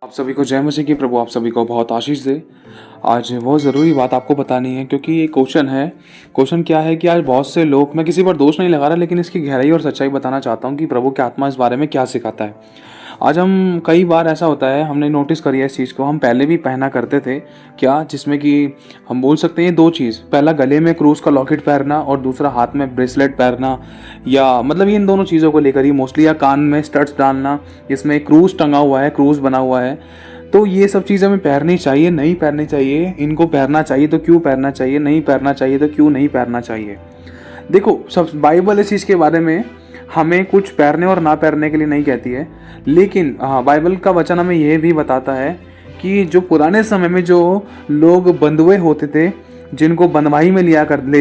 आप सभी को जय मसीह की। प्रभु आप सभी को बहुत आशीष दे। आज बहुत ज़रूरी बात आपको बतानी है क्योंकि ये क्वेश्चन है। क्वेश्चन क्या है कि आज बहुत से लोग, मैं किसी पर दोष नहीं लगा रहा, लेकिन इसकी गहराई और सच्चाई बताना चाहता हूँ कि प्रभु की आत्मा इस बारे में क्या सिखाता है। आज हम कई बार ऐसा होता है, हमने नोटिस करी है इस चीज़ को, हम पहले भी पहना करते थे क्या, जिसमें कि हम बोल सकते हैं दो चीज़। पहला गले में क्रूस का लॉकेट पहनना और दूसरा हाथ में ब्रेसलेट पहनना, या मतलब इन दोनों चीज़ों को लेकर ही मोस्टली, या कान में स्टड्स डालना जिसमें क्रूस टंगा हुआ है, क्रूस बना हुआ है। तो ये सब चीज़ हमें पहननी चाहिए, नहीं पहननी चाहिए। इनको पहनना चाहिए तो क्यों पहनना चाहिए, नहीं पहनना चाहिए तो क्यों नहीं पहनना चाहिए। देखो, सब बाइबल इस चीज़ के बारे में हमें कुछ पहनने और ना पहनने के लिए नहीं कहती है, लेकिन हाँ, बाइबल का वचन हमें यह भी बताता है कि जो पुराने समय में जो लोग बंधुए होते थे, जिनको बंधवाई में ले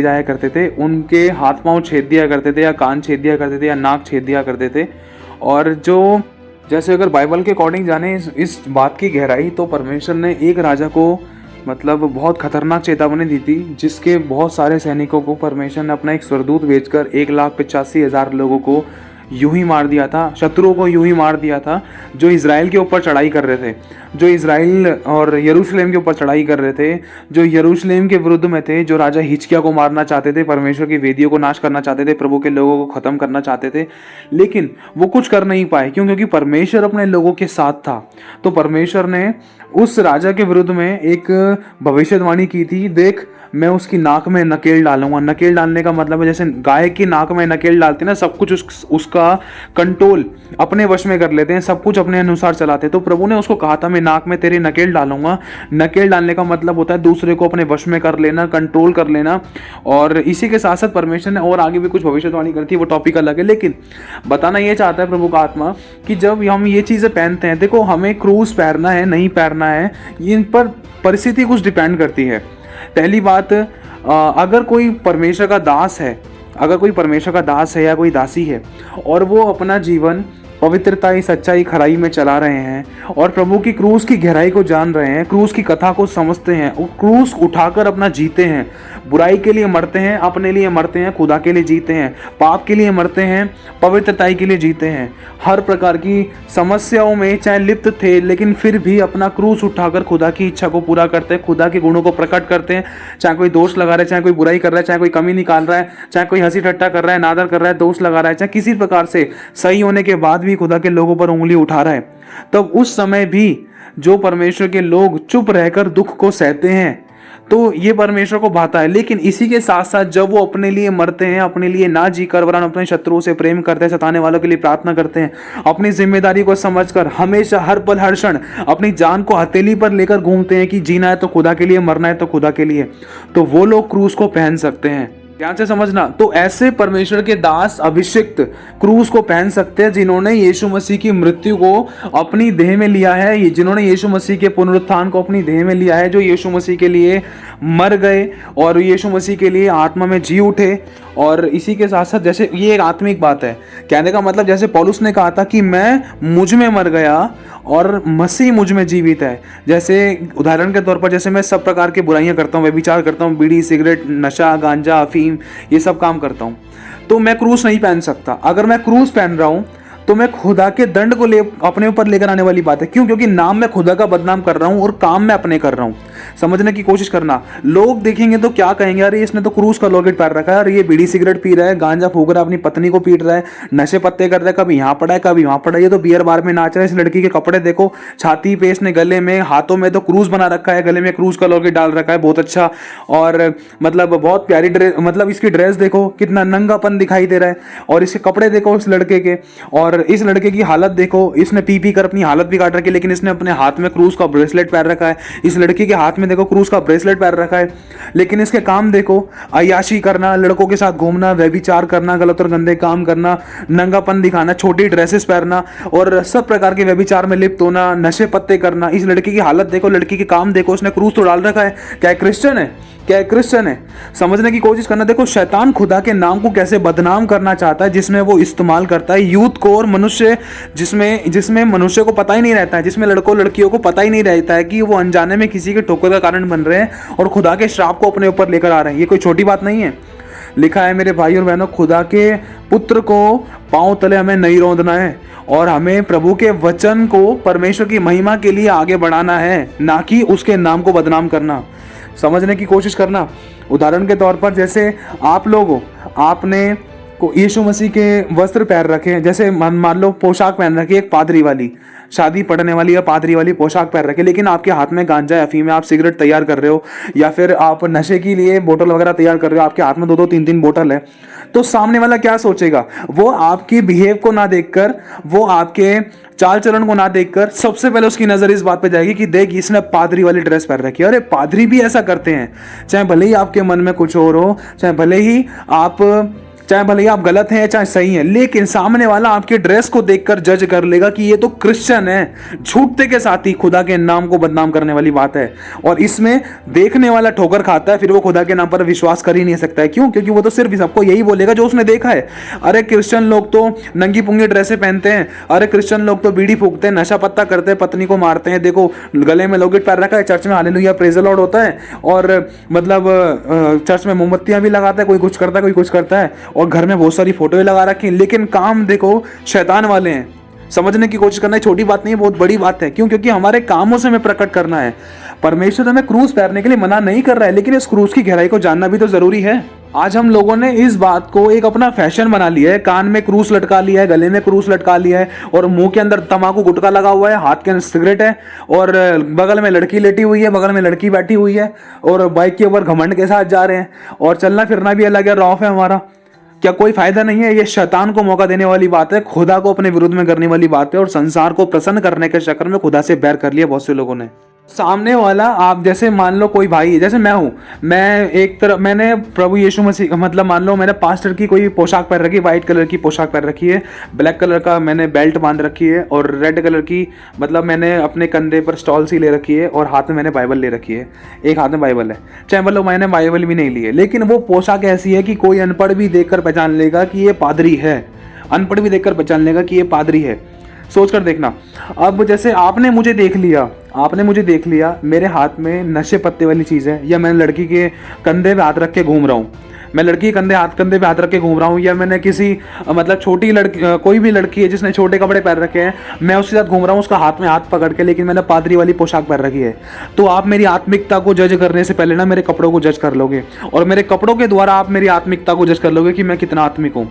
जाया करते थे, उनके हाथ पांव छेद दिया करते थे, या कान छेद दिया करते थे, या नाक छेद दिया करते थे। और जो जैसे अगर बाइबल के अकॉर्डिंग जाने इस बात की गहराई, तो परमेश्वर ने एक राजा को मतलब बहुत खतरनाक चेतावनी दी थी, जिसके बहुत सारे सैनिकों को परमेश्वर ने अपना एक स्वर्गदूत भेजकर 1,85,000 लोगों को यूं ही मार दिया था, शत्रुओं को यूं ही मार दिया था, जो इज़राइल के ऊपर चढ़ाई कर रहे थे, जो इज़राइल और यरूशलेम के ऊपर चढ़ाई कर रहे थे, जो यरूशलेम के विरुद्ध में थे, जो राजा हिजकिय्याह को मारना चाहते थे, परमेश्वर की वेदियों को नाश करना चाहते थे, प्रभु के लोगों को ख़त्म करना चाहते थे। लेकिन वो कुछ कर नहीं पाए। क्यों? क्योंकि परमेश्वर अपने लोगों के साथ था। तो परमेश्वर ने उस राजा के विरुद्ध में एक भविष्यवाणी की थी, देख मैं उसकी नाक में नकेल डालूंगा। नकेल डालने का मतलब है जैसे गाय की नाक में नकेल डालते ना, सब कुछ उसका कंट्रोल अपने वश में कर लेते हैं, सब कुछ अपने अनुसार चलाते हैं। तो प्रभु ने उसको कहा था, मैं नाक में तेरे नकेल डालूंगा। नकेल डालने का मतलब होता है दूसरे को अपने वश में कर लेना, कंट्रोल कर लेना। और इसी के साथ साथ परमेश्वर ने और आगे भी कुछ भविष्यवाणी करी थी, वो टॉपिक अलग है। लेकिन बताना ये चाहता है प्रभु का आत्मा कि जब हम ये चीज़ें पहनते हैं, देखो हमें क्रूस पहनना है नहीं पहनना है, इन पर परिस्थिति कुछ डिपेंड करती है। पहली बात, अगर कोई परमेश्वर का दास है, अगर कोई परमेश्वर का दास है या कोई दासी है, और वो अपना जीवन पवित्रता, सच्चाई, खराई में चला रहे हैं, और प्रभु की क्रूस की गहराई को जान रहे हैं, क्रूस की कथा को समझते हैं, वो क्रूस उठाकर अपना जीते हैं, बुराई के लिए मरते हैं, अपने लिए मरते हैं, खुदा के लिए जीते हैं, पाप के लिए मरते हैं, पवित्रता के लिए जीते हैं, हर प्रकार की समस्याओं में चाहे लिप्त थे, लेकिन फिर भी अपना क्रूस उठाकर खुदा की इच्छा को पूरा करते हैं, खुदा के गुणों को प्रकट करते हैं। चाहे कोई दोष लगा रहा है, चाहे कोई बुराई कर रहा है, चाहे कोई कमी निकाल रहा है, चाहे कोई हंसी ठट्टा कर रहा है, नादर कर रहा है, दोष लगा रहा है, चाहे किसी प्रकार से सही होने के बाद भी खुदा के लोगों पर उंगली उठा रहा है, तब उस समय भी जो परमेश्वर के लोग चुप रहकर दुख को सहते हैं, तो ये परमेश्वर को भाता है। लेकिन इसी के साथ साथ जब वो अपने लिए मरते हैं, अपने लिए ना जीकर वरन अपने शत्रुओं से प्रेम करते हैं, सताने वालों के लिए प्रार्थना करते हैं, अपनी जिम्मेदारी को समझकर हमेशा हर पल हर क्षण अपनी जान को हथेली पर लेकर घूमते हैं कि जीना है तो खुदा के लिए, मरना है तो खुदा के लिए, तो वो लोग क्रूस को पहन सकते हैं। ध्यान से समझना। तो ऐसे परमेश्वर के दास अभिषिक्त क्रूस को पहन सकते हैं जिन्होंने यीशु मसीह की मृत्यु को अपनी देह में लिया है, जिन्होंने यीशु मसीह के पुनरुत्थान को अपनी देह में लिया है, जो यीशु मसीह के लिए मर गए और यीशु मसीह के लिए आत्मा में जी उठे। और इसी के साथ साथ, जैसे ये एक आत्मिक बात है, कहने का मतलब जैसे पौलुस ने कहा था कि मैं मुझ में मर गया और मसीह मुझ में जीवित है। जैसे उदाहरण के तौर पर, जैसे मैं सब प्रकार की बुराइयां करता हूँ, व्यभिचार करता हूँ, बीड़ी सिगरेट नशा गांजा अफीम ये सब काम करता हूँ, तो मैं क्रूस नहीं पहन सकता। अगर मैं क्रूस पहन रहा हूँ तो मैं खुदा के दंड को अपने ऊपर लेकर आने वाली बात है। क्यों? क्योंकि नाम मैं खुदा का बदनाम कर रहा हूं और काम मैं अपने कर रहा हूं। समझने की कोशिश करना। लोग देखेंगे तो क्या कहेंगे, अरे इसने तो क्रूस का लॉकेट पहन रखा है, और ये बीड़ी सिगरेट पी रहा है, गांजा फूक रहा है, अपनी पत्नी को पीट रहा है, नशे पत्ते कर रहा है, कभी यहाँ पड़ा है कभी वहां पड़ा है, ये तो बियर बार में नाच रहा है। इस लड़की के कपड़े देखो, छाती पे इसने, गले में, हाथों में तो क्रूस बना रखा है, गले में क्रूस का लॉकेट डाल रखा है, बहुत अच्छा। और मतलब बहुत प्यारी ड्रेस, मतलब इसकी ड्रेस देखो, कितना नंगापन दिखाई दे रहा है, और इसके कपड़े देखो इस लड़के के, और इस लड़के की हालत देखो, इसने पी पी कर अपनी हालत भी काट रखी है, लेकिन इसने अपने हाथ में क्रूस का ब्रेसलेट पहन रखा है। इस लड़की के हाथ में देखो क्रूस का ब्रेसलेट पहन रखा है, लेकिन इसके काम देखो, अय्याशी करना, लड़कों के साथ घूमना, व्यभिचार करना, गलत और गंदे काम करना, नंगापन दिखाना, छोटी ड्रेसेस पहनना, और सब प्रकार के व्यभिचार में लिप्त होना, नशे पत्ते करना। इस लड़की की हालत देखो, लड़की के काम देखो, उसने क्रूस तो डाल रखा है। क्या क्रिश्चियन है? क्या क्रिश्चियन है? समझने की कोशिश करना। देखो, शैतान खुदा के नाम को कैसे बदनाम करना चाहता है, जिसमें वो इस्तेमाल करता है यूथ को और मनुष्य, जिसमें मनुष्य को पता ही नहीं रहता है, जिसमें लड़कों लड़कियों को पता ही नहीं रहता है कि वो अनजाने में किसी के ठोकर का कारण बन रहे हैं और खुदा के श्राप को अपने ऊपर लेकर आ रहे हैं। ये कोई छोटी बात नहीं है। लिखा है मेरे भाई और बहनों, खुदा के पुत्र को पांव तले हमें नहीं रौंदना है और हमें प्रभु के वचन को परमेश्वर की महिमा के लिए आगे बढ़ाना है, ना कि उसके नाम को बदनाम करना। समझने की कोशिश करना। उदाहरण के तौर पर जैसे आप लोग हो, आपने को यीशु मसीह के वस्त्र पहन रखे हैं, जैसे मान लो पोशाक पहन रखी है एक पादरी वाली, शादी पढ़ने वाली या पादरी वाली पोशाक पहन रखी है, लेकिन आपके हाथ में गांजा है, अफीम है, आप सिगरेट तैयार कर रहे हो या फिर आप नशे के लिए बोतल वगैरह तैयार कर रहे हो, आपके हाथ में 2-2 3-3 बोतल है, तो सामने वाला क्या सोचेगा? वो आपके बिहेव को ना देखकर, वो आपके चाल चलन को ना देखकर सबसे पहले उसकी नजर इस बात पे जाएगी कि देख इसने पादरी वाली ड्रेस पहन रखी है। अरे पादरी भी ऐसा करते हैं, चाहे भले ही आपके मन में कुछ और हो, चाहे भले ही आप गलत हैं चाहे सही हैं, लेकिन सामने वाला आपके ड्रेस को देखकर जज कर लेगा कि ये तो क्रिश्चियन है। झूठते के साथ ही खुदा के नाम को बदनाम करने वाली बात है, और इसमें देखने वाला ठोकर खाता है, फिर वो खुदा के नाम पर विश्वास कर ही नहीं सकता है। क्यों? क्योंकि वो तो सिर्फ सबको यही बोलेगा जो उसने देखा है। अरे क्रिश्चियन लोग तो नंगी पुंगी ड्रेसें पहनते हैं, अरे क्रिश्चियन लोग तो बीड़ी फूकते हैं, नशा पत्ता करते हैं, पत्नी को मारते हैं, देखो गले में लॉकेट पहन रखा है, चर्च में हालेलुया प्रेज द लॉर्ड होता है, और मतलब चर्च में मोमबत्तियां भी लगाता है, कोई कुछ करता है कोई कुछ करता है, और घर में बहुत सारी फोटोएं लगा रखी हैं, लेकिन काम देखो शैतान वाले हैं। समझने की कोशिश करना, छोटी बात नहीं है, बहुत बड़ी बात है। क्यों? क्योंकि हमारे कामों से हमें प्रकट करना है। परमेश्वर हमें क्रूस पहनने के लिए मना नहीं कर रहा है, लेकिन इस क्रूस की गहराई को जानना भी तो जरूरी है। आज हम लोगों ने इस बात को एक अपना फैशन बना लिया है, कान में क्रूस लटका लिया है, गले में क्रूस लटका लिया है, और मुंह के अंदर तंबाकू गुटखा लगा हुआ है, हाथ के अंदर सिगरेट है, और बगल में लड़की लेटी हुई है, बगल में लड़की बैठी हुई है, और बाइक के ऊपर घमंड के साथ जा रहे हैं, और चलना फिरना भी अलग है, रौफ है हमारा। क्या कोई फायदा नहीं है? ये शैतान को मौका देने वाली बात है, खुदा को अपने विरुद्ध में करने वाली बात है, और संसार को प्रसन्न करने के चक्कर में खुदा से बैर कर लिया बहुत से लोगों ने। सामने वाला, आप जैसे मान लो कोई भाई, जैसे मैं हूँ, मैं एक तरफ मैंने प्रभु यीशु मसीह, मतलब मान लो मैंने पास्टर की कोई पोशाक पहन रखी है, व्हाइट कलर की पोशाक पहन रखी है, ब्लैक कलर का मैंने बेल्ट बांध रखी है, और रेड कलर की मतलब मैंने अपने कंधे पर स्टॉल सी ले रखी है, और हाथ में मैंने बाइबल ले रखी है, एक हाथ में बाइबल है, चाहे मतलब मैंने बाइबल भी नहीं ली है, लेकिन वो पोशाक ऐसी है कि कोई अनपढ़ भी देखकर पहचान लेगा कि ये पादरी है, अनपढ़ भी देखकर पहचान लेगा कि ये पादरी है। सोच कर देखना। अब जैसे आपने मुझे देख लिया, मेरे हाथ में नशे पत्ते वाली चीज़ है, या मैंने लड़की के कंधे पे हाथ रख के घूम रहा हूँ, मैं लड़की कंधे पे हाथ रख के घूम रहा हूँ, या मैंने किसी मतलब छोटी लड़की, कोई भी लड़की है जिसने छोटे कपड़े पहन रखे हैं, मैं उसके साथ घूम रहा हूँ उसका हाथ में हाथ पकड़ के, लेकिन मैंने पादरी वाली पोशाक पहन रखी है, तो आप मेरी आत्मिकता को जज करने से पहले ना मेरे कपड़ों को जज कर लोगे, और मेरे कपड़ों के द्वारा आप मेरी आत्मिकता को जज कर लोगे कि मैं कितना आत्मिक हूँ।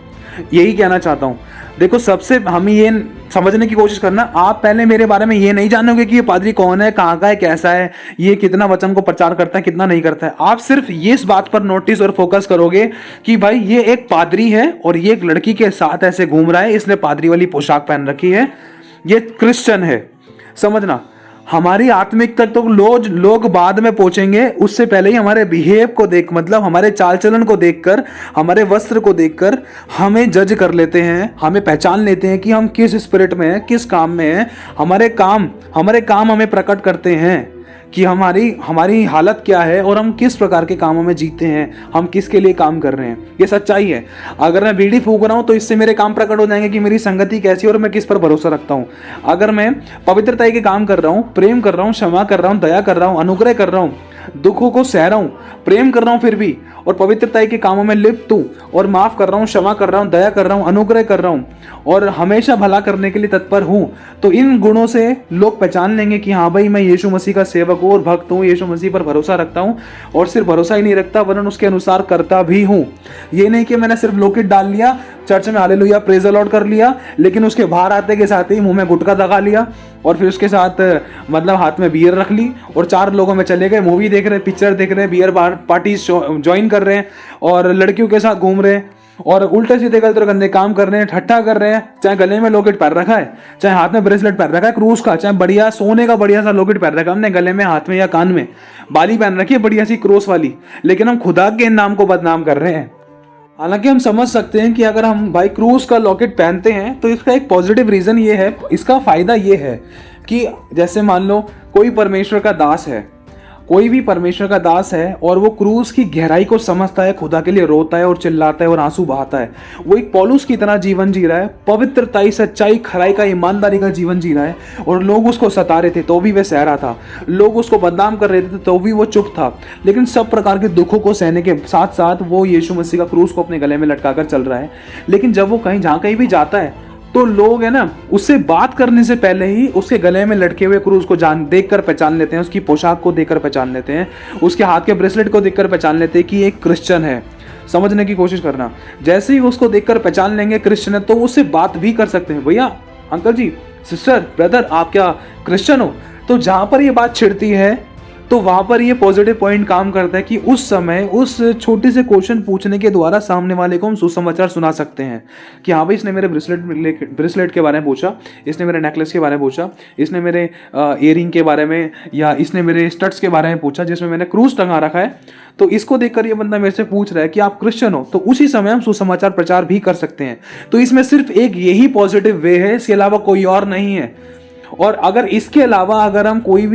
यही कहना चाहता हूँ। देखो, सबसे हमें ये समझने की कोशिश करना, आप पहले मेरे बारे में ये नहीं जानोगे कि ये पादरी कौन है, कहाँ का है, कैसा है, ये कितना वचन को प्रचार करता है, कितना नहीं करता है। आप सिर्फ ये इस बात पर नोटिस और फोकस करोगे कि भाई ये एक पादरी है और ये एक लड़की के साथ ऐसे घूम रहा है, इसने पादरी वाली पोशाक पहन रखी है, ये क्रिश्चियन है। समझना, हमारी आत्मिक तक तो लोग बाद में पहुंचेंगे, उससे पहले ही हमारे बिहेव को देख, मतलब हमारे चाल चलन को देखकर, हमारे वस्त्र को देखकर हमें जज कर लेते हैं, हमें पहचान लेते हैं कि हम किस स्पिरिट में हैं, किस काम में हैं। हमारे काम हमें प्रकट करते हैं कि हमारी हालत क्या है और हम किस प्रकार के कामों में जीते हैं, हम किसके लिए काम कर रहे हैं। ये सच्चाई है। अगर मैं बीड़ी फूंक रहा हूँ तो इससे मेरे काम प्रकट हो जाएंगे कि मेरी संगति कैसी है और मैं किस पर भरोसा रखता हूँ। अगर मैं पवित्रता के काम कर रहा हूँ, प्रेम कर रहा हूँ, क्षमा कर रहा हूँ, दया कर रहा हूँ, अनुग्रह कर रहा हूँ, दुखों को सह रहा हूँ, प्रेम कर रहा हूँ फिर भी, और पवित्रता के कामों में लिप्त हूँ, और माफ कर रहा हूँ, क्षमा कर रहा हूँ, दया कर रहा हूँ, अनुग्रह कर रहा हूँ, और हमेशा भला करने के लिए तत्पर हूँ, तो इन गुणों से लोग पहचान लेंगे कि हाँ भाई मैं यीशु मसीह का सेवक हूँ और भक्त हूँ, यीशु मसीह पर भरोसा रखता हूँ, और सिर्फ भरोसा ही नहीं रखता वरन उसके अनुसार करता भी हूँ। ये नहीं कि मैंने सिर्फ लॉकेट डाल लिया, चर्च में हालेलुया प्रेज द लॉर्ड कर लिया, लेकिन उसके बाहर आते के साथ ही मुंह में गुटखा दगा लिया, और फिर उसके साथ मतलब हाथ में बियर रख ली, और 4 लोगों में चले गए, मूवी देख रहे हैं, पिक्चर देख रहे हैं, बियर पार्टी ज्वाइन कर रहे हैं, और लड़कियों के साथ घूम रहे हैं, और उल्टे सीधे गलत गंदे काम कर रहे हैं, ठट्ठा कर रहे हैं। चाहे गले में लॉकेट पहन रखा है, चाहे हाथ में ब्रेसलेट पहन रखा है क्रूस का, चाहे बढ़िया सोने का बढ़िया सा लॉकेट पहन रखा है हमने गले में, हाथ में या कान में, बाली पहन रखी है बढ़िया सी क्रोस वाली, लेकिन हम खुदा के नाम को बदनाम कर रहे हैं। हालांकि हम समझ सकते हैं कि अगर हम भाई क्रूस का लॉकेट पहनते हैं तो इसका एक पॉजिटिव रीज़न ये है, इसका फ़ायदा ये है कि जैसे मान लो कोई परमेश्वर का दास है, कोई भी परमेश्वर का दास है और वो क्रूस की गहराई को समझता है, खुदा के लिए रोता है और चिल्लाता है और आंसू बहाता है, वो एक पौलुस की तरह जीवन जी रहा है, पवित्रताई, सच्चाई, खराई का, ईमानदारी का जीवन जी रहा है। और लोग उसको सता रहे थे तो भी वह सह रहा था, लोग उसको बदनाम कर रहे थे तो भी वो चुप था। लेकिन सब प्रकार के दुखों को सहने के साथ साथ वो यीशु मसीह का क्रूस को अपने गले में लटकाकर चल रहा है। लेकिन जब वो जहाँ कहीं भी जाता है तो लोग है ना, उससे बात करने से पहले ही उसके गले में लटके हुए क्रूस को देखकर पहचान लेते हैं, उसकी पोशाक को देखकर पहचान लेते हैं, उसके हाथ के ब्रेसलेट को देखकर पहचान लेते हैं कि एक क्रिश्चियन है। समझने की कोशिश करना, जैसे ही उसको देखकर पहचान लेंगे क्रिश्चियन है तो उससे बात भी कर सकते हैं, भैया, अंकल जी, सिस्टर, ब्रदर, आप क्या क्रिश्चियन हो? तो जहां पर ये बात छिड़ती है तो वहां पर ये पॉजिटिव पॉइंट काम करता है कि उस समय उस छोटे से क्वेश्चन पूछने के द्वारा सामने वाले को हम सुसमाचार सुना सकते हैं कि हाँ भाई, इसने मेरे ब्रेसलेट के बारे में पूछा, इसने मेरे नेकलेस के बारे में पूछा, इसने मेरे इयरिंग के बारे में, या इसने मेरे स्टड्स के बारे में पूछा जिसमें मैंने क्रूस टंगा रखा है, तो इसको देखकर ये बंदा मेरे से पूछ रहा है कि आप क्रिश्चियन हो। तो उसी समय हम सुसमाचार प्रचार भी कर सकते हैं। तो इसमें सिर्फ एक यही पॉजिटिव वे है, इसके अलावा कोई और नहीं है। और अगर इसके अलावा अगर हम कोई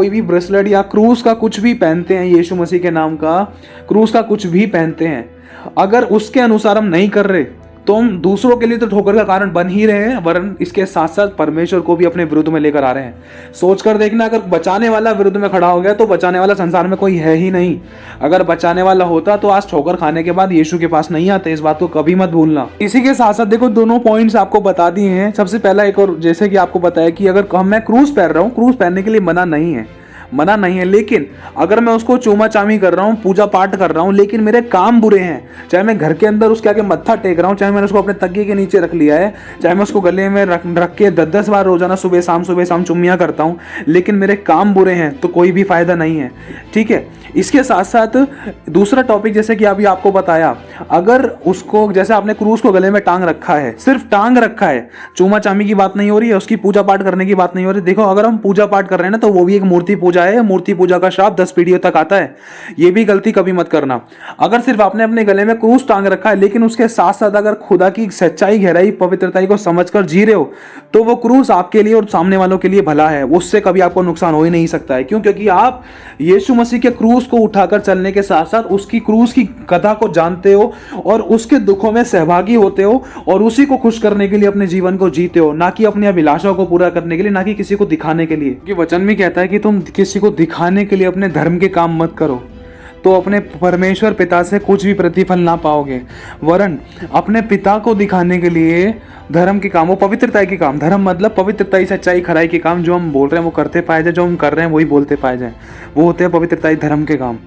भी ब्रेसलेट या क्रूस का कुछ भी पहनते हैं, यीशु मसीह के नाम का क्रूस का कुछ भी पहनते हैं, अगर उसके अनुसार हम नहीं कर रहे तो हम दूसरों के लिए तो ठोकर का कारण बन ही रहे हैं, वरन इसके साथ साथ परमेश्वर को भी अपने विरुद्ध में लेकर आ रहे हैं। सोचकर देखना, अगर बचाने वाला विरुद्ध में खड़ा हो गया तो बचाने वाला संसार में कोई है ही नहीं। अगर बचाने वाला होता तो आज ठोकर खाने के बाद यीशु के पास नहीं आते, इस बात को कभी मत भूलना। इसी के साथ साथ देखो, दोनों पॉइंट्स आपको बता दिए हैं। सबसे पहला एक और, जैसे कि आपको बताया कि अगर मैं क्रूस पहन रहा हूँ, क्रूस पहनने के लिए मना नहीं है, लेकिन अगर मैं उसको चूमा चामी कर रहा हूँ, पूजा पाठ कर रहा हूँ, लेकिन मेरे काम बुरे हैं, चाहे मैं घर के अंदर उसके आगे मत्था टेक रहा हूँ, चाहे मैंने उसको अपने तकिए के नीचे रख लिया है, चाहे मैं उसको गले में रख के 10-10 बार रोजाना सुबह शाम चुम्मियाँ करता हूँ, लेकिन मेरे काम बुरे हैं, तो कोई भी फायदा नहीं है। ठीक है। इसके साथ साथ दूसरा टॉपिक, जैसे कि अभी आपको बताया, अगर उसको, जैसे आपने क्रूस को गले में टांग रखा है, सिर्फ टांग रखा है, चूमा चामी की बात नहीं हो रही है, उसकी पूजा पाठ करने की बात नहीं हो रही। देखो, अगर हम पूजा पाठ कर रहे हैं ना, तो वो भी एक मूर्ति पूजा है। मूर्ति पूजा का श्राप 10 पीढ़ियों तक आता है। ये भी गलती कभी मत करना। अगर सिर्फ आपने अपने गले में क्रूस टांग रखा है, लेकिन उसके साथ साथ अगर खुदा की सच्चाई, गहराई, पवित्रताई को समझकर जी रहे हो, तो वो क्रूस आपके लिए और सामने वालों के लिए भला है, उससे कभी आपको नुकसान हो ही नहीं सकता है। क्यों? क्योंकि आप यीशु मसीह के क्रूस को उठाकर चलने के साथ साथ उसकी क्रूस की कथा को जानते हो और उसके दुखों में सहभागी होते हो और उसी को खुश करने के लिए अपने जीवन को जीते हो, ना कि अपनी अभिलाषाओं को पूरा करने के लिए, ना कि किसी को दिखाने के लिए। क्योंकि वचन में कहता है कि तुम किसी को दिखाने के लिए अपने धर्म के काम मत करो, तो अपने परमेश्वर पिता से कुछ भी प्रतिफल ना पाओगे, वरन अपने पिता को दिखाने के लिए धर्म के काम, वो पवित्रताई के काम, धर्म मतलब पवित्रताई, सच्चाई, खराई के काम, जो हम बोल रहे हैं वो करते पाए जाए, जो हम कर रहे हैं वही बोलते पाए जाए, वो होते हैं पवित्रताई, धर्म के काम,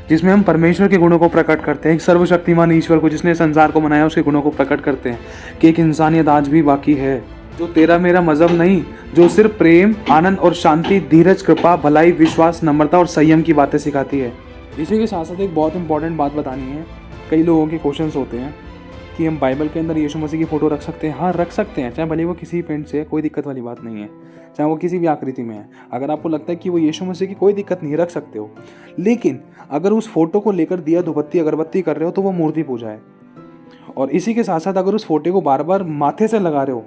जिसमें हम परमेश्वर के गुणों को प्रकट करते हैं, एक सर्वशक्तिमान ईश्वर को, जिसने संसार को बनाया, उसके गुणों को प्रकट करते हैं कि एक इंसानियत आज भी बाकी है, जो तेरा मेरा मजहब नहीं, जो सिर्फ प्रेम, आनंद और शांति, धीरज, कृपा, भलाई, विश्वास, नम्रता और संयम की बातें सिखाती है। इसी के साथ साथ एक बहुत इंपॉर्टेंट बात बतानी है। कई लोगों के क्वेश्चंस होते हैं कि हम बाइबल के अंदर यीशु मसीह की फ़ोटो रख सकते हैं। हाँ, रख सकते हैं, चाहे भले वो किसी पेंट से है, कोई दिक्कत वाली बात नहीं है, चाहे वो किसी भी आकृति में है। अगर आपको लगता है कि वो यीशु मसीह की, कोई दिक्कत नहीं, रख सकते हो। लेकिन अगर उस फोटो को लेकर दिया धूपबत्ती अगरबत्ती कर रहे हो तो वो मूर्ति पूजा है। और इसी के साथ साथ अगर उस फोटो को बार बार माथे से लगा रहे हो,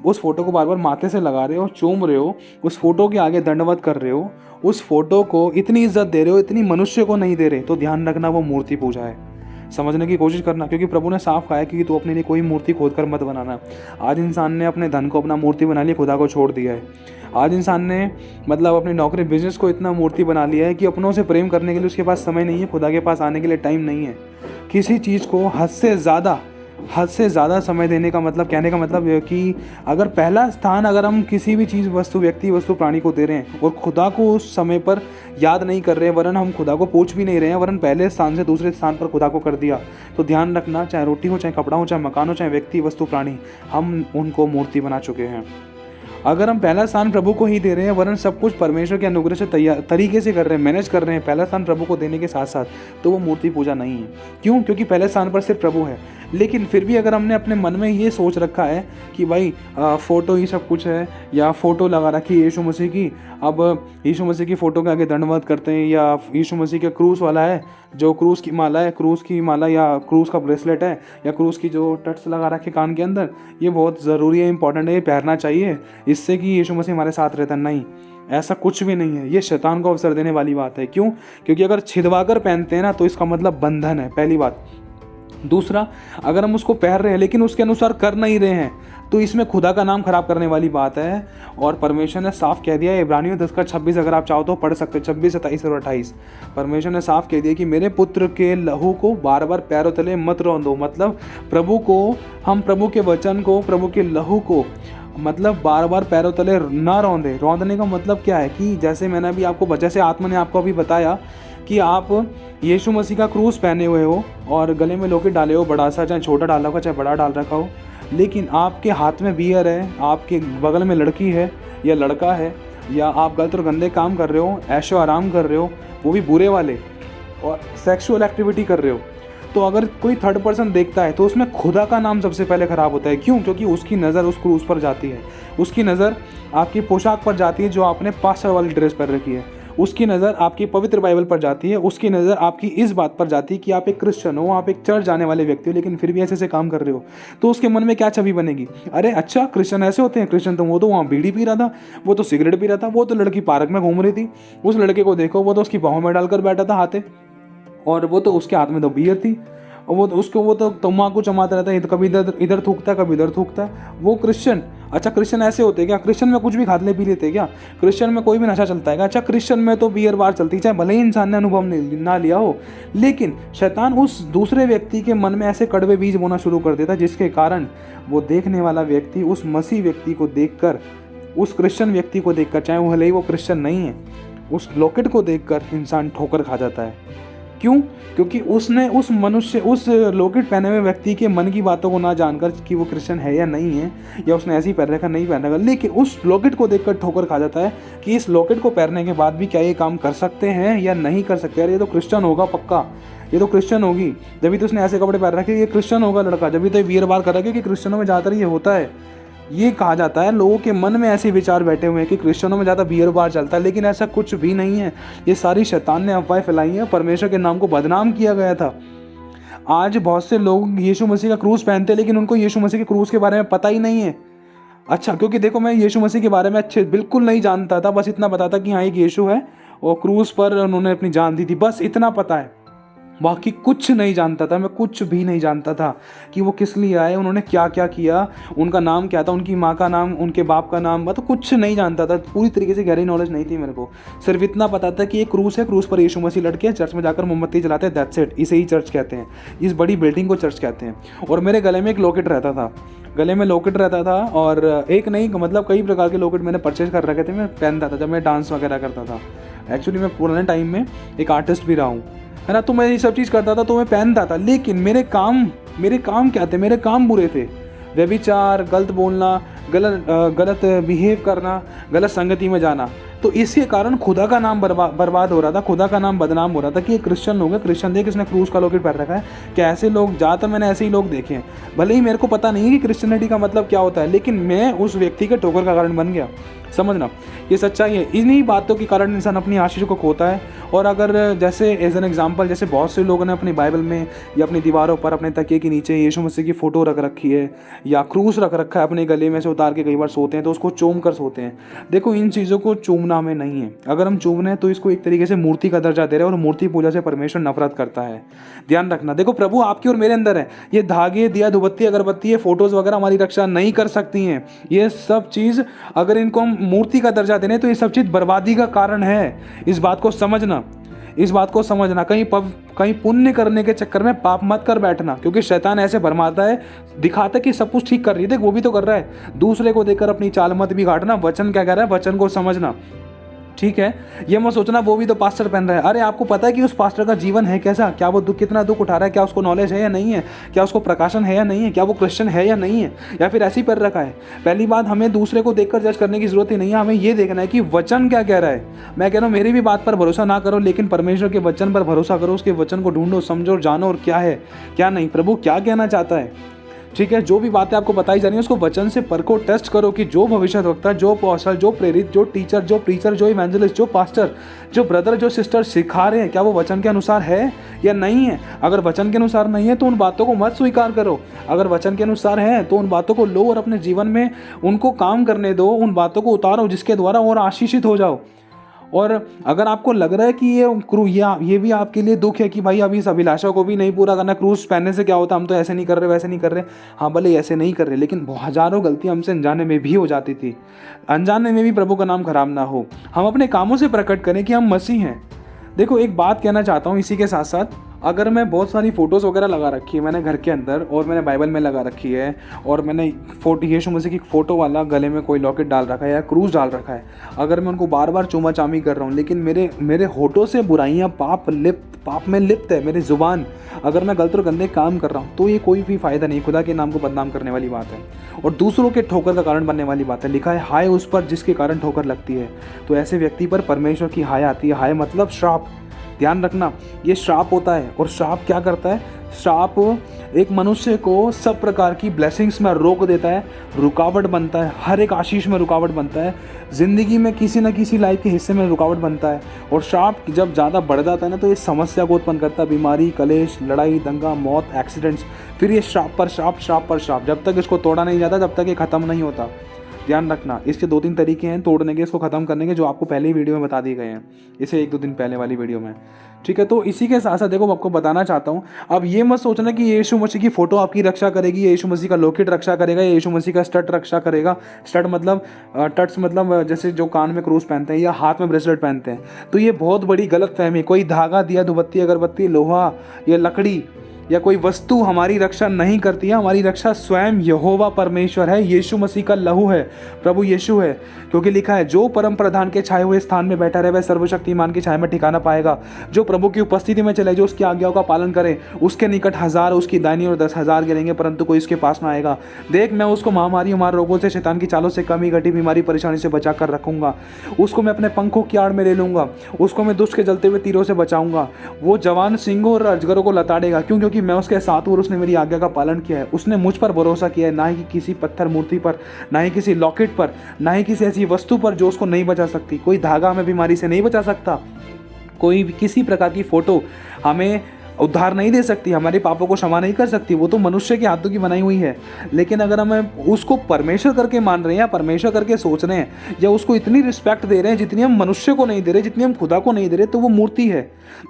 उस फोटो को बार बार माथे से लगा रहे हो, चूम रहे हो, उस फोटो के आगे दंडवत कर रहे हो, उस फोटो को इतनी इज्जत दे रहे हो, इतनी मनुष्य को नहीं दे रहे, तो ध्यान रखना वो मूर्ति पूजा है। समझने की कोशिश करना, क्योंकि प्रभु ने साफ कहा है कि तू अपने लिए कोई मूर्ति खोद कर मत बनाना। आज इंसान ने अपने धन को अपना मूर्ति बना लिया, खुदा को छोड़ दिया है। आज इंसान ने मतलब अपनी नौकरी, बिजनेस को इतना मूर्ति बना लिया है कि अपनों से प्रेम करने के लिए उसके पास समय नहीं है, खुदा के पास आने के लिए टाइम नहीं है। किसी चीज़ को हद से ज़्यादा समय देने का मतलब, कहने का मतलब है कि अगर पहला स्थान अगर हम किसी भी चीज़, वस्तु, व्यक्ति, वस्तु, प्राणी को दे रहे हैं और खुदा को उस समय पर याद नहीं कर रहे हैं, वरन हम खुदा को पूछ भी नहीं रहे हैं, वरन पहले स्थान से दूसरे स्थान पर खुदा को कर दिया, तो ध्यान रखना, चाहे रोटी हो, चाहे कपड़ा हो, चाहे मकान हो, चाहे व्यक्ति, वस्तु, प्राणी, हम उनको मूर्ति बना चुके हैं। अगर हम पहला स्थान प्रभु को ही दे रहे हैं, वरन सब कुछ परमेश्वर के अनुग्रह से तरीके से कर रहे हैं, मैनेज कर रहे हैं, पहला स्थान प्रभु को देने के साथ साथ, तो वो मूर्ति पूजा नहीं है। क्यों? क्योंकि पहले स्थान पर सिर्फ प्रभु है। लेकिन फिर भी अगर हमने अपने मन में ये सोच रखा है कि भाई फ़ोटो ही सब कुछ है, या फ़ोटो लगा रखी है यीशु मसीह की, अब यीशु मसीह की फ़ोटो के आगे दंडवत करते हैं, या यीशु मसीह का क्रूस वाला है, जो क्रूस की माला है, क्रूस की माला या क्रूस का ब्रेसलेट है, या क्रूस की जो टट्स लगा रखे कान के अंदर, ये बहुत ज़रूरी है, इंपॉर्टेंट है, ये पहनना चाहिए इससे कि यीशु मसीह हमारे साथ रहता। नहीं, ऐसा कुछ भी नहीं है। ये शैतान को अवसर देने वाली बात है। क्यों? क्योंकि अगर छिदवा कर पहनते हैं ना तो इसका मतलब बंधन है, पहली बात। दूसरा, अगर हम उसको पहन रहे हैं लेकिन उसके अनुसार कर नहीं रहे हैं तो इसमें खुदा का नाम खराब करने वाली बात है। और परमेश्वर ने साफ कह दिया है, इब्रानियों 10:26, अगर आप चाहो तो पढ़ सकते हो, 26, 27 और 28। परमेश्वर ने साफ कह दिया कि मेरे पुत्र के लहू को बार बार पैरों तले मत रौंदो। मतलब प्रभु को, हम प्रभु के वचन को, प्रभु के लहू को मतलब बार बार पैरों तले ना रौंदे। रौंदने का मतलब क्या है कि जैसे मैंने अभी आपको, जैसे आत्मा ने आपको अभी बताया कि आप यीशु मसीह का क्रूस पहने हुए हो और गले में लॉकेट डाले हो, बड़ा सा, चाहे छोटा डाला हो चाहे बड़ा डाल रखा हो, लेकिन आपके हाथ में बियर है, आपके बगल में लड़की है या लड़का है, या आप गलत और गंदे काम कर रहे हो, ऐशो आराम कर रहे हो, वो भी बुरे वाले, और सेक्सुअल एक्टिविटी कर रहे हो, तो अगर कोई थर्ड पर्सन देखता है तो उसमें खुदा का नाम सबसे पहले ख़राब होता है। क्यों? क्योंकि उसकी नज़र उस क्रूस पर जाती है, उसकी नज़र आपकी पोशाक पर जाती है जो आपने पास्टर वाली ड्रेस पर रखी है, उसकी नज़र आपकी पवित्र बाइबल पर जाती है, उसकी नज़र आपकी इस बात पर जाती है कि आप एक क्रिश्चियन हो, आप एक चर्च जाने वाले व्यक्ति हो, लेकिन फिर भी ऐसे ऐसे काम कर रहे हो। तो उसके मन में क्या छवि बनेगी? अरे अच्छा, क्रिश्चियन ऐसे होते हैं, क्रिश्चियन तो वो तो वहाँ बीड़ी पी रहा था, वो तो सिगरेट पी रहा था, वो तो लड़की पार्क में घूम रही थी, उस लड़के को देखो वो तो उसकी बाहों में डालकर बैठा था हाथे, और वो तो उसके हाथ में तो बियर थी, और वो तो तम्बाकू चमाता रहता है, कभी इधर इधर थूकता है, कभी इधर थूकता है, वो क्रिश्चियन। अच्छा, क्रिश्चियन ऐसे होते हैं क्या? क्रिश्चियन में कुछ भी खाते पी लेते हैं क्या? क्रिश्चियन में कोई भी नशा चलता है क्या? अच्छा, क्रिश्चियन में तो बियर बार चलती है, चाहे भले ही इंसान ने अनुभव ना लिया हो, लेकिन शैतान उस दूसरे व्यक्ति के मन में ऐसे कड़वे बीज बोना शुरू कर देता है जिसके कारण वो देखने वाला व्यक्ति उस मसीह व्यक्ति को देखकर, उस क्रिश्चियन व्यक्ति को देखकर, चाहे वो भले ही वो क्रिश्चियन नहीं है, उस लॉकेट को देखकर इंसान ठोकर खा जाता है। क्यों? क्योंकि उसने उस मनुष्य, उस लॉकेट पहने हुए व्यक्ति के मन की बातों को ना जानकर कि वो क्रिश्चियन है या नहीं है, या उसने ऐसे ही पहन रखा नहीं पहन रखा, लेकिन उस लॉकेट को देखकर ठोकर खा जाता है कि इस लॉकेट को पहनने के बाद भी क्या ये काम कर सकते हैं या नहीं कर सकते। यार ये तो क्रिश्चियन होगा पक्का, ये तो क्रिश्चियन होगी, जब भी तो उसने ऐसे कपड़े पहन रखे, ये क्रिश्चियन होगा लड़का, जब भी तो वीर बार कर रखे कि क्रिश्चियनों में ज़्यादातर ये होता है। ये कहा जाता है, लोगों के मन में ऐसे विचार बैठे हुए हैं कि क्रिश्चियनों में ज़्यादा बियर बार चलता है, लेकिन ऐसा कुछ भी नहीं है। ये सारी शैतान ने अफवाहें फैलाई हैं, परमेश्वर के नाम को बदनाम किया गया था। आज बहुत से लोग यीशु मसीह का क्रूस पहनते हैं लेकिन उनको यीशु मसीह के क्रूस के बारे में पता ही नहीं है। अच्छा, क्योंकि देखो, मैं यीशु मसीह के बारे में अच्छे बिल्कुल नहीं जानता था, बस इतना पता था कि हाँ एक यीशु है और क्रूस पर उन्होंने अपनी जान दी थी, बस इतना पता है, बाकी कुछ नहीं जानता था। मैं कुछ भी नहीं जानता था कि वो किस लिए आए, उन्होंने क्या क्या किया, उनका नाम क्या था, उनकी माँ का नाम, उनके बाप का नाम, मतलब कुछ नहीं जानता था। पूरी तरीके से गहरी नॉलेज नहीं थी मेरे को। सिर्फ इतना पता था कि एक क्रूस है, क्रूस पर यीशु मसीह लटके, चर्च में जाकर मोमबत्ती जलाते हैं, दैट्स इट। इसे ही चर्च कहते हैं, इस बड़ी बिल्डिंग को चर्च कहते हैं। और मेरे गले में एक लॉकेट रहता था, गले में लॉकेट रहता था, और एक नहीं मतलब कई प्रकार के लॉकेट मैंने परचेज कर रखे थे, मैं पहनता था जब मैं डांस वगैरह करता था। एक्चुअली मैं पुराने टाइम में एक आर्टिस्ट भी रहा हूँ, है ना, तो मैं ये सब चीज़ करता था, तो मैं पहनता था। लेकिन मेरे काम क्या थे? मेरे काम बुरे थे। व्यभिचार, गलत बोलना, गलत बिहेव करना, गलत संगति में जाना। तो इसके कारण खुदा का नाम बर्बाद हो रहा था, खुदा का नाम बदनाम हो रहा था कि ये क्रिश्चियन लोग हैं, क्रिश्चियन देख इसने क्रूस का लॉकेट पहन रखा है। क्या ऐसे लोग, ज़्यादातर मैंने ऐसे ही लोग देखे हैं। भले ही मेरे को पता नहीं है कि क्रिश्चियनिटी का मतलब क्या होता है, लेकिन मैं उस व्यक्ति के ठोकर का कारण बन गया। समझना, ये सच्चाई है। इन्हीं बातों के कारण इंसान अपनी आशीष को खोता है। और अगर जैसे एज एन एग्जांपल, जैसे बहुत से लोगों ने अपनी बाइबल में या अपनी दीवारों पर, अपने तकिए के नीचे यीशु मसीह की फ़ोटो रख रखी है या क्रूस रख रखा है, अपने गले में से उतार के कई बार सोते हैं तो उसको चूम कर सोते हैं। देखो, इन चीज़ों को चूमना हमें नहीं है। अगर हम चूम रहे हैं तो इसको एक तरीके से मूर्ति का दर्जा दे रहे हैं, और मूर्ति पूजा से परमेश्वर नफरत करता है। ध्यान रखना। देखो, प्रभु आपकी और मेरे अंदर है। ये धागे, दिया, धूपबत्ती, अगरबत्ती, ये फोटोज़ वगैरह हमारी रक्षा नहीं कर सकती हैं। ये सब चीज़ अगर इनको हम मूर्ति का दर्जा देने तो ये सब चीज़ बर्बादी का कारण है। इस बात को समझना, इस बात को समझना। कहीं पुण्य करने के चक्कर में पाप मत कर बैठना, क्योंकि शैतान ऐसे भरमाता है, दिखाता है कि सब कुछ ठीक कर रही है, देख वो भी तो कर रहा है। दूसरे को देखकर अपनी चाल मत बिगाड़ना। वचन क्या कह रहा है, वचन को समझना, ठीक है, ये मत सोचना वो भी तो पास्टर पहन रहा है। अरे आपको पता है कि उस पास्टर का जीवन है कैसा, क्या वो कितना दुख उठा रहा है, क्या उसको नॉलेज है या नहीं है, क्या उसको प्रकाशन है या नहीं है, क्या वो क्रिश्चियन है या नहीं है, या फिर ऐसे ही पढ़ रखा है। पहली बात, हमें दूसरे को देखकर जज करने की जरूरत ही नहीं है, हमें ये देखना है कि वचन क्या कह रहा है। मैं कह रहा हूँ मेरी भी बात पर भरोसा ना करो, लेकिन परमेश्वर के वचन पर भरोसा करो, उसके वचन को ढूंढो, समझो और जानो और क्या है क्या नहीं, प्रभु क्या कहना चाहता है। ठीक है, जो भी बातें आपको बताई जा रही है उसको वचन से परखो, टेस्ट करो कि जो भविष्यवक्ता, जो अपोस्तल, जो प्रेरित, जो टीचर, जो प्रीचर, जो इवेंजलिस्ट, जो पास्टर, जो ब्रदर, जो सिस्टर सिखा रहे हैं, क्या वो वचन के अनुसार है या नहीं है। अगर वचन के अनुसार नहीं है तो उन बातों को मत स्वीकार करो, अगर वचन के अनुसार है तो उन बातों को लो और अपने जीवन में उनको काम करने दो, उन बातों को उतारो जिसके द्वारा और आशीषित हो जाओ। और अगर आपको लग रहा है कि ये भी आपके लिए दुख है कि भाई अभी इस अभिलाषा को भी नहीं पूरा करना, क्रूस पहनने से क्या होता, हम तो ऐसे नहीं कर रहे, वैसे नहीं कर रहे। हाँ भले ऐसे नहीं कर रहे, लेकिन हजारों गलतियां हमसे अनजाने में भी हो जाती थी। अनजाने में भी प्रभु का नाम खराब ना हो, हम अपने कामों से प्रकट करें कि हम मसीह हैं। देखो एक बात कहना चाहता हूँ इसी के साथ साथ, अगर मैं बहुत सारी फ़ोटोज़ वगैरह लगा रखी है मैंने घर के अंदर, और मैंने बाइबल में लगा रखी है, और मैंने यीशु मसीह की फ़ोटो वाला गले में कोई लॉकेट डाल रखा है या क्रूज डाल रखा है, अगर मैं उनको बार बार चूमा चामी कर रहा हूँ, लेकिन मेरे होठों से बुराइयाँ पाप में लिप्त है, मेरी ज़ुबान, अगर मैं गलत और गंदे काम कर रहा हूँ, तो ये कोई भी फ़ायदा नहीं, खुदा के नाम को बदनाम करने वाली बात है और दूसरों के ठोकर का कारण बनने वाली बात है। लिखा है हाय उस पर जिसके कारण ठोकर लगती है, तो ऐसे व्यक्ति पर परमेश्वर की हाय आती है। हाय मतलब श्राप, ध्यान रखना ये श्राप होता है। और श्राप क्या करता है, श्राप एक मनुष्य को सब प्रकार की ब्लेसिंग्स में रोक देता है, रुकावट बनता है, हर एक आशीष में रुकावट बनता है, ज़िंदगी में किसी न किसी लाइफ के हिस्से में रुकावट बनता है। और श्राप जब ज़्यादा बढ़ जाता है ना, तो ये समस्या को उत्पन्न करता है, बीमारी, कलेश, लड़ाई, दंगा, मौत, एक्सीडेंट्स। फिर ये श्राप पर श्राप, श्राप पर श्राप, जब तक इसको तोड़ा नहीं जाता तब तक ये ख़त्म नहीं होता। ध्यान रखना, इसके 2-3 तरीके हैं तोड़ने के, इसको ख़त्म करने के, जो आपको पहले ही वीडियो में बता दिए गए हैं, इसे 1-2 दिन पहले वाली वीडियो में। ठीक है, तो इसी के साथ साथ देखो मैं आपको बताना चाहता हूँ, अब ये मत सोचना कि यीशु मसीह की फ़ोटो आपकी रक्षा करेगी, यीशु मसीह का लॉकेट रक्षा करेगा, यीशु मसीह का स्टड रक्षा करेगा। स्टड मतलब टट्स मतलब जैसे जो कान में क्रूस पहनते हैं या हाथ में ब्रेसलेट पहनते हैं, तो ये बहुत बड़ी गलत फहमी। कोई धागा, दिया, धूपबत्ती, अगरबत्ती, लोहा या लकड़ी या कोई वस्तु हमारी रक्षा नहीं करती है। हमारी रक्षा स्वयं यहोवा परमेश्वर है, यीशु मसीह का लहू है, प्रभु यीशु है। क्योंकि लिखा है जो परम प्रधान के छाए हुए स्थान में बैठा रहे वह सर्वशक्तिमान की छाया में ठिकाना पाएगा। जो प्रभु की उपस्थिति में चले, जो उसकी आज्ञाओं का पालन करे, उसके निकट 1000 उसकी दाहिनी और 10,000 गिरेंगे परंतु कोई इसके पास ना आएगा। देख मैं उसको महामारी, मार रोगों से, शैतान की चालों से, कमी घटी बीमारी परेशानी से बचा कर रखूंगा। उसको मैं अपने पंखों की आड़ में ले लूंगा, उसको मैं दुष्ट के जलते हुए तीरों से बचाऊंगा। वो जवान सिंहों और अजगरों को लताड़ेगा, क्योंकि मैं उसके साथ हूं और उसने मेरी आज्ञा का पालन किया है। उसने मुझ पर भरोसा किया है, ना ही किसी पत्थर मूर्ति पर, ना ही किसी लॉकेट पर, ना ही किसी ऐसी वस्तु पर जो उसको नहीं बचा सकती। कोई धागा हमें बीमारी से नहीं बचा सकता, कोई भी किसी प्रकार की फोटो हमें उद्धार नहीं दे सकती, हमारे पापों को क्षमा नहीं कर सकती, वो तो मनुष्य के हाथों की बनाई हुई है। लेकिन अगर हम उसको परमेश्वर करके मान रहे हैं या परमेश्वर करके सोच रहे हैं या उसको इतनी रिस्पेक्ट दे रहे हैं जितनी हम मनुष्य को नहीं दे रहे, जितनी हम खुदा को नहीं दे रहे, तो वो मूर्ति है।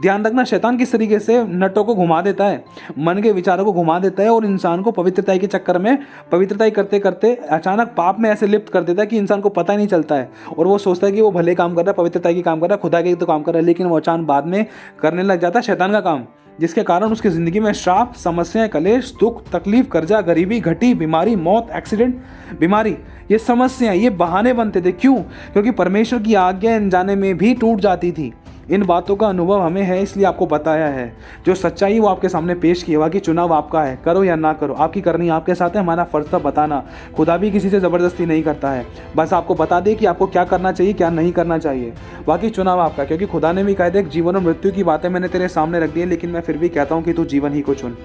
ध्यान रखना, शैतान किस तरीके से नटों को घुमा देता है, मन के विचारों को घुमा देता है और इंसान को पवित्रता के चक्कर में पवित्रता करते करते अचानक पाप में ऐसे लिप्त कर देता है कि इंसान को पता ही नहीं चलता है और वो सोचता है कि वो भले काम कर रहा है, पवित्रता की काम कर रहा है, खुदा के तो काम कर रहा है, लेकिन वो अचानक बाद में करने लग जाता है शैतान का काम, जिसके कारण उसकी ज़िंदगी में श्राप, समस्याएं, कलेश, दुख, तकलीफ, कर्जा, गरीबी, घटी बीमारी, मौत, एक्सीडेंट, बीमारी, ये समस्याएं, ये बहाने बनते थे। क्यों? क्योंकि परमेश्वर की आज्ञा अनजाने में भी टूट जाती थी। इन बातों का अनुभव हमें है, इसलिए आपको बताया है। जो सच्चाई वो आपके सामने पेश की है, बाकी चुनाव आपका है, करो या ना करो, आपकी करनी आपके साथ है। हमारा फर्ज था बताना, खुदा भी किसी से ज़बरदस्ती नहीं करता है, बस आपको बता दे कि आपको क्या करना चाहिए, क्या नहीं करना चाहिए, बाकी चुनाव आपका। क्योंकि खुदा ने भी कहा था जीवन और मृत्यु की बातें मैंने तेरे सामने रख दी है, लेकिन मैं फिर भी कहता हूँ कि तू जीवन ही को चुन।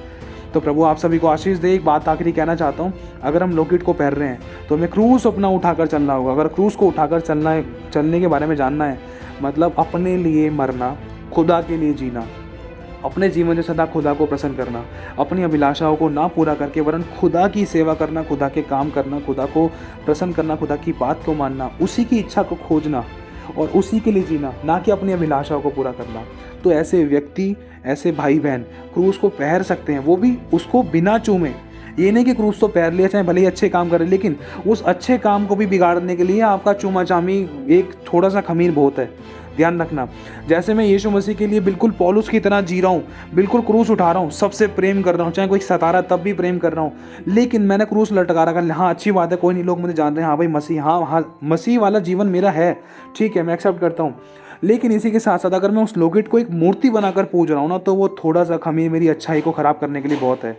तो प्रभु आप सभी को आशीष दे। एक बात आखिरी कहना चाहता हूँ, अगर हम लॉकेट को पहन रहे हैं तो हमें क्रूस अपना उठाकर चलना होगा। अगर क्रूस को उठाकर चलना है, चलने के बारे में जानना है, मतलब अपने लिए मरना, खुदा के लिए जीना, अपने जीवन में सदा खुदा को प्रसन्न करना, अपनी अभिलाषाओं को ना पूरा करके वरन खुदा की सेवा करना, खुदा के काम करना, खुदा को प्रसन्न करना, खुदा की बात को मानना, उसी की इच्छा को खोजना और उसी के लिए जीना, ना कि अपनी अभिलाषाओं को पूरा करना। तो ऐसे व्यक्ति, ऐसे भाई बहन क्रूस को पहन सकते हैं, वो भी उसको बिना चूमे। ये नहीं कि क्रूस तो पैर लिया, चाहे भले ही अच्छे काम करे, लेकिन उस अच्छे काम को भी बिगाड़ने के लिए आपका चूमा चामी, एक थोड़ा सा खमीर बहुत है। ध्यान रखना, जैसे मैं यीशु मसीह के लिए बिल्कुल पौलुस की तरह जी रहा हूँ, बिल्कुल क्रूस उठा रहा हूँ, सबसे प्रेम कर रहा हूँ, चाहे कोई सता रहा तब भी प्रेम कर रहा हूँ, लेकिन मैंने क्रूस लटका रखा। हाँ अच्छी बात है, कोई नहीं, लोग मुझे जान रहे हैं, हाँ भाई मसीह, हाँ मसीह वाला जीवन मेरा है, ठीक है, मैं एक्सेप्ट करता हूँ। लेकिन इसी के साथ साथ अगर मैं उस लोकेट को एक मूर्ति बनाकर पूज रहा हूँ ना, तो वो थोड़ा सा खमीर मेरी अच्छाई को ख़राब करने के लिए बहुत है।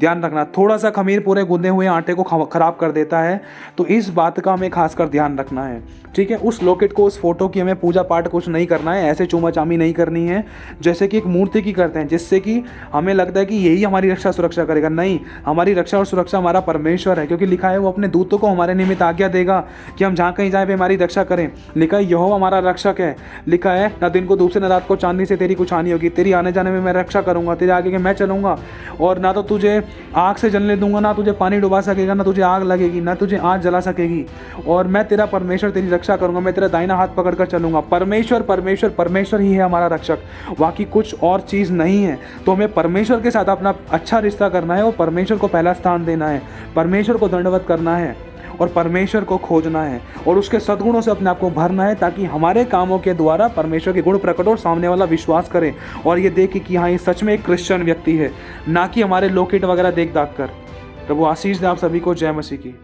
ध्यान रखना, थोड़ा सा खमीर पूरे गूंदे हुए आटे को ख़राब कर देता है, तो इस बात का हमें खासकर ध्यान रखना है, ठीक है। उस लोकेट को, उस फोटो की हमें पूजा पाठ कुछ नहीं करना है, ऐसे चूमा चामी नहीं करनी है जैसे कि एक मूर्ति की करते हैं, जिससे कि हमें लगता है कि यही हमारी रक्षा सुरक्षा करेगा। नहीं, हमारी रक्षा और सुरक्षा हमारा परमेश्वर है, क्योंकि लिखा है वो अपने दूतों को हमारे निमित्त आज्ञा देगा कि हम जहाँ कहीं जाए वे हमारी रक्षा करें। लिखा है यहोवा हमारा रक्षक है। लिखा है न दिन को धूप से न रात को चांदनी से तेरी कुछ हानि होगी, तेरी आने जाने में मैं रक्षा करूंगा, तेरे आगे के मैं चलूंगा, और ना तो तुझे आग से जलने दूंगा, ना तुझे पानी डुबा सकेगा, ना तुझे आग लगेगी, ना तुझे आग जला सकेगी, और मैं तेरा परमेश्वर तेरी रक्षा करूंगा, मैं तेरा दाहिना हाथ पकड़कर चलूंगा। परमेश्वर परमेश्वर परमेश्वर ही है हमारा रक्षक, बाकी कुछ और चीज़ नहीं है। तो हमें परमेश्वर के साथ अपना अच्छा रिश्ता करना है और परमेश्वर को पहला स्थान देना है, परमेश्वर को दंडवत करना है और परमेश्वर को खोजना है और उसके सद्गुणों से अपने आप को भरना है, ताकि हमारे कामों के द्वारा परमेश्वर के गुण प्रकट और सामने वाला विश्वास करे और ये देखे कि हाँ ये सच में एक क्रिश्चियन व्यक्ति है, ना कि हमारे लोकेट वगैरह देख दाख कर। प्रभु आशीष दे आप सभी को। जय मसीह की।